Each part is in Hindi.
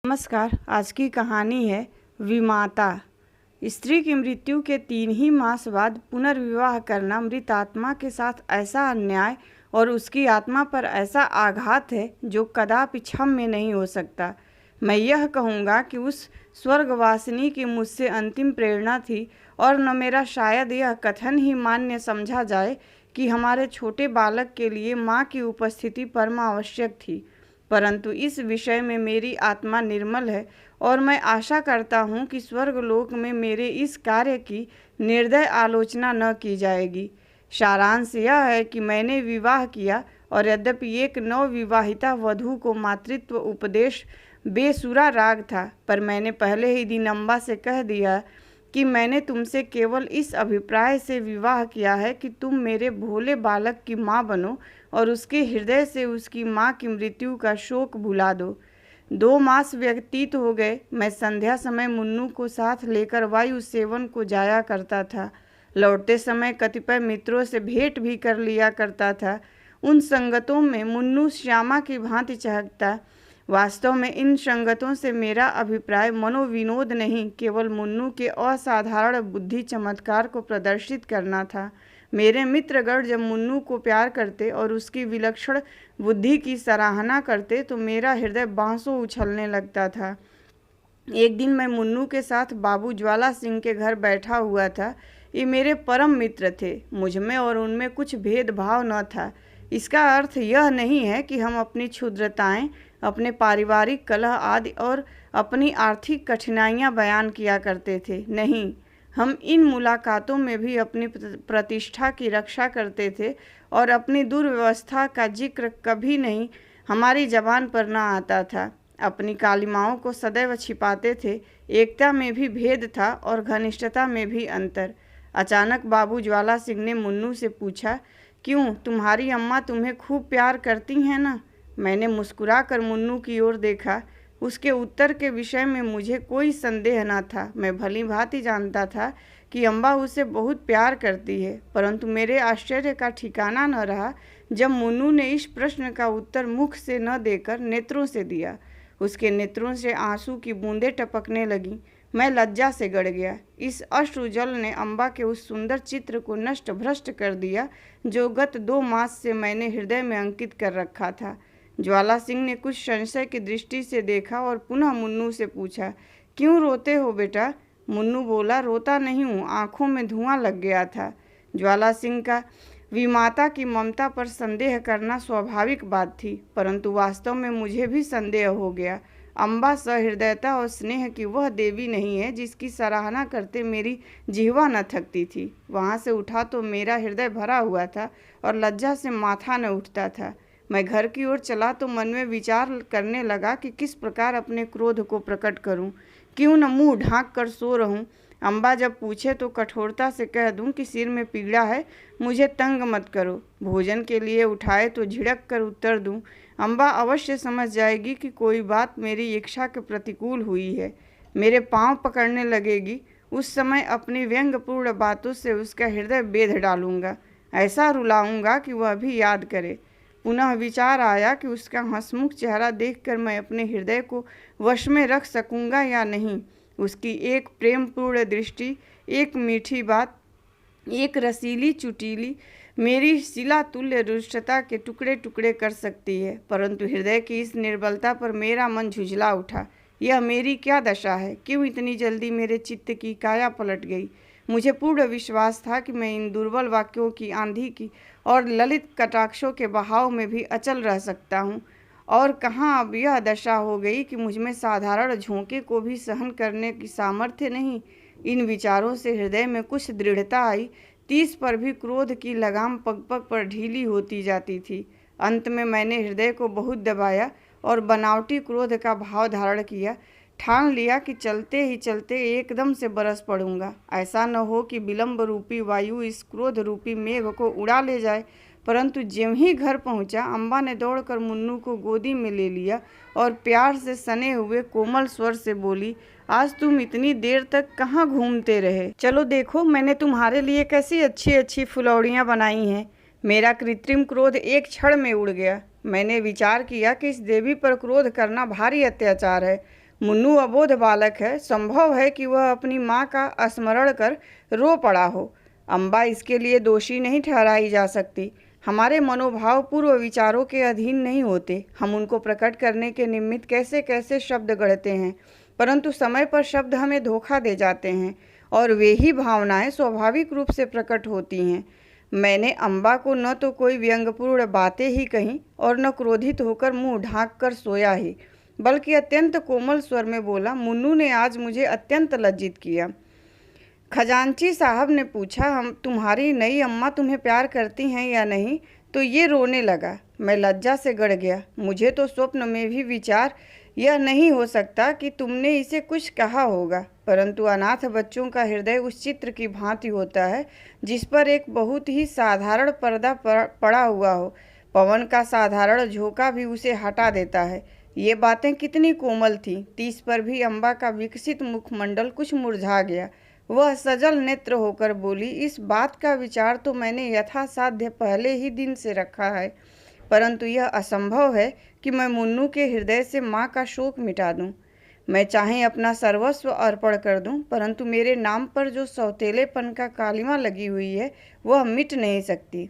नमस्कार। आज की कहानी है विमाता। स्त्री की मृत्यु के 3 ही मास बाद पुनर्विवाह करना मृत आत्मा के साथ ऐसा अन्याय और उसकी आत्मा पर ऐसा आघात है जो कदापि क्षम्य नहीं हो सकता। मैं यह कहूँगा कि उस स्वर्गवासिनी की मुझसे अंतिम प्रेरणा थी और न मेरा शायद यह कथन ही मान्य समझा जाए कि हमारे छोटे बालक के लिए माँ की उपस्थिति परमावश्यक थी, परंतु इस विषय में मेरी आत्मा निर्मल है और मैं आशा करता हूँ कि स्वर्गलोक में मेरे इस कार्य की निर्दय आलोचना न की जाएगी। सारांश यह है कि मैंने विवाह किया और यद्यपि एक नवविवाहिता वधू को मातृत्व उपदेश बेसुरा राग था, पर मैंने पहले ही दिन अम्बा से कह दिया कि मैंने तुमसे केवल इस अभिप्राय से विवाह किया है कि तुम मेरे भोले बालक की माँ बनो और उसके हृदय से उसकी माँ की मृत्यु का शोक भुला दो। 2 मास व्यतीत हो गए। मैं संध्या समय मुन्नू को साथ लेकर वायु सेवन को जाया करता था। लौटते समय कतिपय मित्रों से भेंट भी कर लिया करता था। उन संगतों में मुन्नू श्यामा की भांति चहकता। वास्तव में इन संगतों से मेरा अभिप्राय मनोविनोद नहीं, केवल मुन्नू के असाधारण बुद्धि चमत्कार को प्रदर्शित करना था। मेरे मित्रगण जब मुन्नू को प्यार करते और उसकी विलक्षण बुद्धि की सराहना करते तो मेरा हृदय बांसों उछलने लगता था। एक दिन मैं मुन्नू के साथ बाबू ज्वाला सिंह के घर बैठा हुआ था। ये मेरे परम मित्र थे। मुझमें और उनमें कुछ भेदभाव न था। इसका अर्थ यह नहीं है कि हम अपनी क्षुद्रताएं, अपने पारिवारिक कलह आदि और अपनी आर्थिक कठिनाइयां बयान किया करते थे। नहीं, हम इन मुलाकातों में भी अपनी प्रतिष्ठा की रक्षा करते थे और अपनी दुर्व्यवस्था का जिक्र कभी नहीं हमारी जबान पर न आता था। अपनी कालिमाओं को सदैव छिपाते थे। एकता में भी भेद था और घनिष्ठता में भी अंतर। अचानक बाबू ज्वाला सिंह ने मुन्नू से पूछा, क्यों, तुम्हारी अम्मा तुम्हें खूब प्यार करती हैं ना? मैंने मुस्कुराकर मुन्नू की ओर देखा। उसके उत्तर के विषय में मुझे कोई संदेह न था। मैं भली भांति जानता था कि अम्बा उसे बहुत प्यार करती है, परंतु मेरे आश्चर्य का ठिकाना न रहा जब मुन्नू ने इस प्रश्न का उत्तर मुख से न देकर नेत्रों से दिया। उसके नेत्रों से आंसू की बूंदें टपकने लगीं। मैं लज्जा से गड़ गया। इस अश्रुजल ने अम्बा के उस सुंदर चित्र को नष्ट भ्रष्ट कर दिया जो गत 2 मास से मैंने हृदय में अंकित कर रखा था। ज्वाला सिंह ने कुछ संशय की दृष्टि से देखा और पुनः मुन्नू से पूछा, क्यों रोते हो बेटा? मुन्नू बोला, रोता नहीं हूँ, आंखों में धुआं लग गया था। ज्वाला सिंह का विमाता की ममता पर संदेह करना स्वाभाविक बात थी, परंतु वास्तव में मुझे भी संदेह हो गया। अम्बा सहृदयता और स्नेह की वह देवी नहीं है जिसकी सराहना करते मेरी जिह्वा न थकती थी। वहाँ से उठा तो मेरा हृदय भरा हुआ था और लज्जा से माथा न उठता था। मैं घर की ओर चला तो मन में विचार करने लगा कि किस प्रकार अपने क्रोध को प्रकट करूं। क्यों न मुंह ढांक कर सो रहूं। अम्बा जब पूछे तो कठोरता से कह दूं कि सिर में पीड़ा है, मुझे तंग मत करो। भोजन के लिए उठाए तो झिड़क कर उत्तर दूं। अम्बा अवश्य समझ जाएगी कि कोई बात मेरी इच्छा के प्रतिकूल हुई है। मेरे पांव पकड़ने लगेगी। उस समय अपनी व्यंग्यपूर्ण बातों से उसका हृदय बेध डालूंगा। ऐसा रुलाऊंगा कि वह भी याद करे। पुनः विचार आया कि उसका हंसमुख चेहरा देखकर मैं अपने हृदय को वश में रख सकूंगा या नहीं। उसकी एक प्रेमपूर्ण दृष्टि, एक मीठी बात, एक रसीली चुटीली मेरी शिलातुल्य रुष्टता के टुकड़े टुकड़े कर सकती है, परंतु हृदय की इस निर्बलता पर मेरा मन झुंझला उठा। यह मेरी क्या दशा है? क्यों इतनी जल्दी मेरे चित्त की काया पलट गई? मुझे पूर्ण विश्वास था कि मैं इन दुर्बल वाक्यों की आंधी की और ललित कटाक्षों के बहाव में भी अचल रह सकता हूँ, और कहाँ अब यह दशा हो गई कि मुझमें साधारण झोंके को भी सहन करने की सामर्थ्य नहीं। इन विचारों से हृदय में कुछ दृढ़ता आई। 30 पर भी क्रोध की लगाम पग पग पर ढीली होती जाती थी। अंत में मैंने हृदय को बहुत दबाया और बनावटी क्रोध का भाव धारण किया। ठान लिया कि चलते ही चलते एकदम से बरस पड़ूंगा। ऐसा न हो कि विलंब रूपी वायु इस क्रोध रूपी मेघ को उड़ा ले जाए। परंतु ज्यों ही घर पहुंचा, अम्बा ने दौड़कर मुन्नू को गोदी में ले लिया और प्यार से सने हुए कोमल स्वर से बोली, आज तुम इतनी देर तक कहाँ घूमते रहे? चलो देखो, मैंने तुम्हारे लिए कैसी अच्छी अच्छी फुलौड़ियाँ बनाई हैं। मेरा कृत्रिम क्रोध एक क्षण में उड़ गया। मैंने विचार किया कि इस देवी पर क्रोध करना भारी अत्याचार है। मुन्नू अबोध बालक है, संभव है कि वह अपनी माँ का स्मरण कर रो पड़ा हो। अम्बा इसके लिए दोषी नहीं ठहराई जा सकती। हमारे मनोभाव पूर्व विचारों के अधीन नहीं होते। हम उनको प्रकट करने के निमित्त कैसे कैसे शब्द गढ़ते हैं, परंतु समय पर शब्द हमें धोखा दे जाते हैं और वे ही भावनाएं स्वाभाविक रूप से प्रकट होती हैं। मैंने अम्बा को न तो कोई व्यंग्यपूर्ण बातें ही कहीं और न क्रोधित होकर मुंह ढांक कर सोया ही, बल्कि अत्यंत कोमल स्वर में बोला, मुन्नू ने आज मुझे अत्यंत लज्जित किया। खजांची साहब ने पूछा, हम तुम्हारी नई अम्मा तुम्हें प्यार करती हैं या नहीं? तो ये रोने लगा। मैं लज्जा से गड़ गया। मुझे तो स्वप्न में भी विचार यह नहीं हो सकता कि तुमने इसे कुछ कहा होगा, परंतु अनाथ बच्चों का हृदय उस चित्र की भांति होता है जिस पर एक बहुत ही साधारण पर्दा पड़ा हुआ हो। पवन का साधारण झोंका भी उसे हटा देता है। ये बातें कितनी कोमल थीं। 30 पर भी अम्बा का विकसित मुखमंडल कुछ मुरझा गया। वह सजल नेत्र होकर बोली, इस बात का विचार तो मैंने यथासाध्य पहले ही दिन से रखा है, परंतु यह असंभव है कि मैं मुन्नू के हृदय से माँ का शोक मिटा दूं। मैं चाहे अपना सर्वस्व अर्पण कर दूं, परंतु मेरे नाम पर जो सौतेलेपन का कालिमा लगी हुई है वह मिट नहीं सकती।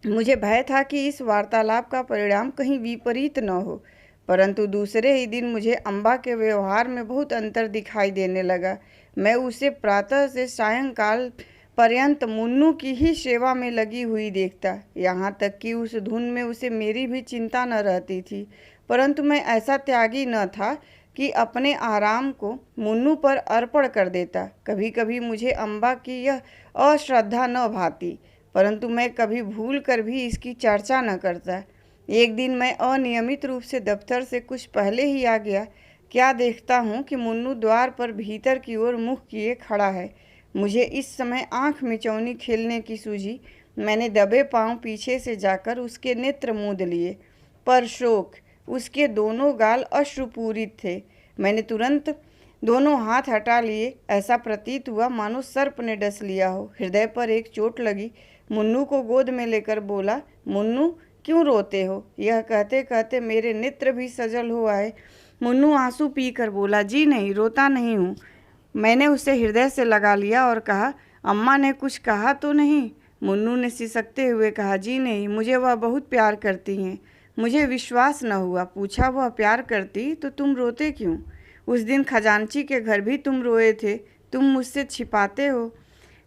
मुझे भय था कि इस वार्तालाप का परिणाम कहीं विपरीत न हो, परंतु दूसरे ही दिन मुझे अम्बा के व्यवहार में बहुत अंतर दिखाई देने लगा। मैं उसे प्रातः से सायंकाल पर्यंत मुन्नू की ही सेवा में लगी हुई देखता, यहाँ तक कि उस धुन में उसे मेरी भी चिंता न रहती थी। परंतु मैं ऐसा त्यागी न था कि अपने आराम को मुन्नू पर अर्पण कर देता। कभी कभी मुझे अम्बा की यह अश्रद्धा न भाती, परंतु मैं कभी भूल कर भी इसकी चर्चा न करता। एक दिन मैं अनियमित रूप से दफ्तर से कुछ पहले ही आ गया। क्या देखता हूँ कि मुन्नू द्वार पर भीतर की ओर मुख किए खड़ा है। मुझे इस समय आंख मिचौनी खेलने की सूझी। मैंने दबे पांव पीछे से जाकर उसके नेत्र मूंद लिए, पर शोक, उसके दोनों गाल अश्रुपूरित थे। मैंने तुरंत दोनों हाथ हटा लिए। ऐसा प्रतीत हुआ मानो सर्प ने डस लिया हो। हृदय पर एक चोट लगी। मुन्नू को गोद में लेकर बोला, मुन्नू क्यों रोते हो? यह कहते कहते मेरे नेत्र भी सजल हो आए। मुन्नू आंसू पीकर बोला, जी नहीं, रोता नहीं हूँ। मैंने उसे हृदय से लगा लिया और कहा, अम्मा ने कुछ कहा तो नहीं? मुन्नू ने सिसकते हुए कहा, जी नहीं, मुझे वह बहुत प्यार करती हैं। मुझे विश्वास न हुआ। पूछा, वह प्यार करती तो तुम रोते क्यों? उस दिन खजांची के घर भी तुम रोए थे। तुम मुझसे छिपाते हो।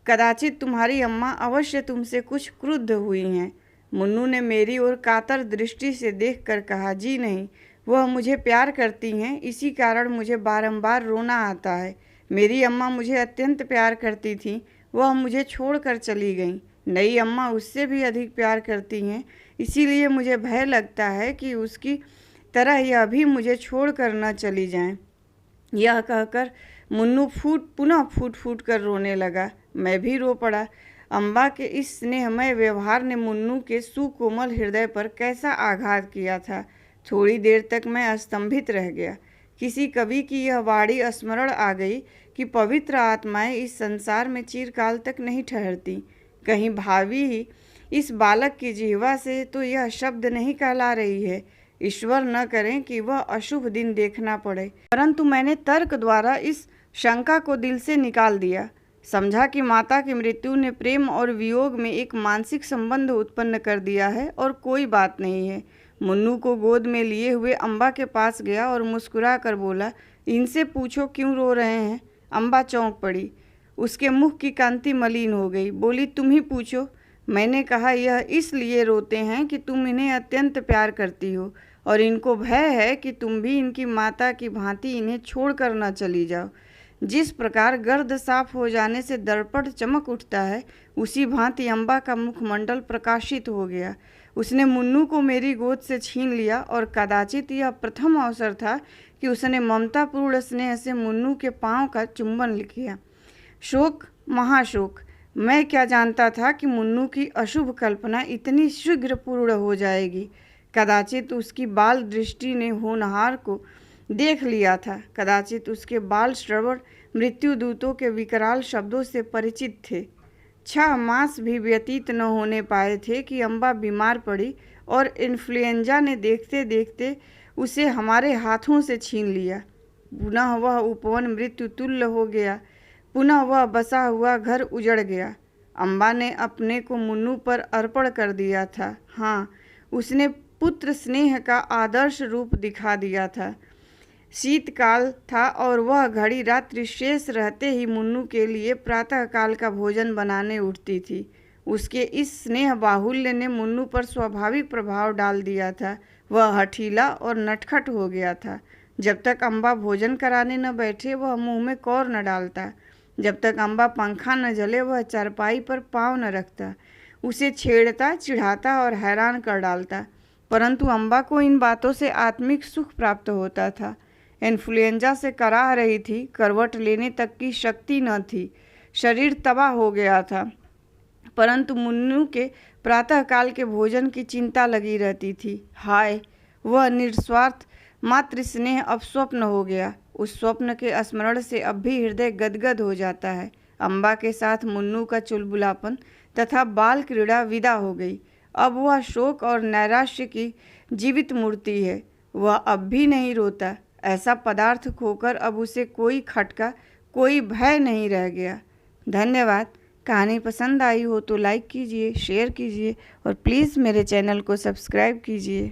कदाचित तुम्हारी अम्मा अवश्य तुमसे कुछ क्रुद्ध हुई हैं। मुन्नू ने मेरी ओर कातर दृष्टि से देखकर कहा, जी नहीं, वह मुझे प्यार करती हैं, इसी कारण मुझे बारंबार रोना आता है। मेरी अम्मा मुझे अत्यंत प्यार करती थीं, वह मुझे छोड़कर चली गईं। नई अम्मा उससे भी अधिक प्यार करती हैं, इसीलिए मुझे भय लगता है कि उसकी तरह यह भी मुझे छोड़कर न चली जाएं। यह कहकर मुन्नू पुनः फूट फूट कर रोने लगा। मैं भी रो पड़ा। अम्बा के इस स्नेहमय व्यवहार ने मुन्नू के सुकोमल हृदय पर कैसा आघात किया था। थोड़ी देर तक मैं स्तंभित रह गया। किसी कवि की यह वाणी स्मरण आ गई कि पवित्र आत्माएं इस संसार में चिरकाल तक नहीं ठहरती। कहीं भावी ही इस बालक की जिह्वा से तो यह शब्द नहीं कहला रही है। ईश्वर न करें कि वह अशुभ दिन देखना पड़े। परंतु मैंने तर्क द्वारा इस शंका को दिल से निकाल दिया। समझा कि माता की मृत्यु ने प्रेम और वियोग में एक मानसिक संबंध उत्पन्न कर दिया है और कोई बात नहीं है। मुन्नू को गोद में लिए हुए अम्बा के पास गया और मुस्कुरा कर बोला, इनसे पूछो क्यों रो रहे हैं। अम्बा चौंक पड़ी। उसके मुख की कांति मलिन हो गई। बोली, तुम ही पूछो। मैंने कहा, यह इसलिए रोते हैं कि तुम इन्हें अत्यंत प्यार करती हो और इनको भय है कि तुम भी इनकी माता की भांति इन्हें छोड़कर न चली जाओ। जिस प्रकार गर्द साफ हो जाने से दर्पण चमक उठता है, उसी भांति अम्बा का मुखमंडल प्रकाशित हो गया। उसने मुन्नू को मेरी गोद से छीन लिया और कदाचित यह प्रथम अवसर था कि उसने ममतापूर्ण स्नेह से मुन्नू के पांव का चुंबन किया। शोक, महाशोक। मैं क्या जानता था कि मुन्नू की अशुभ कल्पना इतनी शीघ्र पूर्ण हो जाएगी। कदाचित उसकी बाल दृष्टि ने होनहार को देख लिया था। कदाचित उसके बाल श्रवण मृत्युदूतों के विकराल शब्दों से परिचित थे। 6 मास भी व्यतीत न होने पाए थे कि अम्बा बीमार पड़ी और इन्फ्लुएंजा ने देखते देखते उसे हमारे हाथों से छीन लिया। पुनः वह उपवन मृत्यु तुल्य हो गया। पुनः वह बसा हुआ घर उजड़ गया। अम्बा ने अपने को मुन्नू पर अर्पण कर दिया था। हाँ, उसने पुत्र स्नेह का आदर्श रूप दिखा दिया था। शीतकाल था और वह घड़ी रात्रि शेष रहते ही मुन्नू के लिए प्रातःकाल का भोजन बनाने उठती थी। उसके इस स्नेह बाहुल्य ने मुन्नू पर स्वाभाविक प्रभाव डाल दिया था। वह हठीला और नटखट हो गया था। जब तक अम्बा भोजन कराने न बैठे वह मुंह में कौर न डालता। जब तक अम्बा पंखा न जले वह चारपाई पर पाँव न रखता। उसे छेड़ता, चिढ़ाता और हैरान कर डालता। परंतु अम्बा को इन बातों से आत्मिक सुख प्राप्त होता था। इन्फ्लुएंजा से कराह रही थी, करवट लेने तक की शक्ति न थी, शरीर तबाह हो गया था, परंतु मुन्नू के प्रातःकाल के भोजन की चिंता लगी रहती थी। हाय, वह निस्वार्थ मातृ स्नेह अब स्वप्न हो गया। उस स्वप्न के स्मरण से अब भी हृदय गदगद हो जाता है। अम्बा के साथ मुन्नू का चुलबुलापन तथा बाल क्रीड़ा विदा हो गई। अब वह शोक और नैराश्य की जीवित मूर्ति है। वह अब भी नहीं रोता। ऐसा पदार्थ खोकर अब उसे कोई खटका, कोई भय नहीं रह गया। धन्यवाद। कहानी पसंद आई हो तो लाइक कीजिए, शेयर कीजिए और प्लीज़ मेरे चैनल को सब्सक्राइब कीजिए।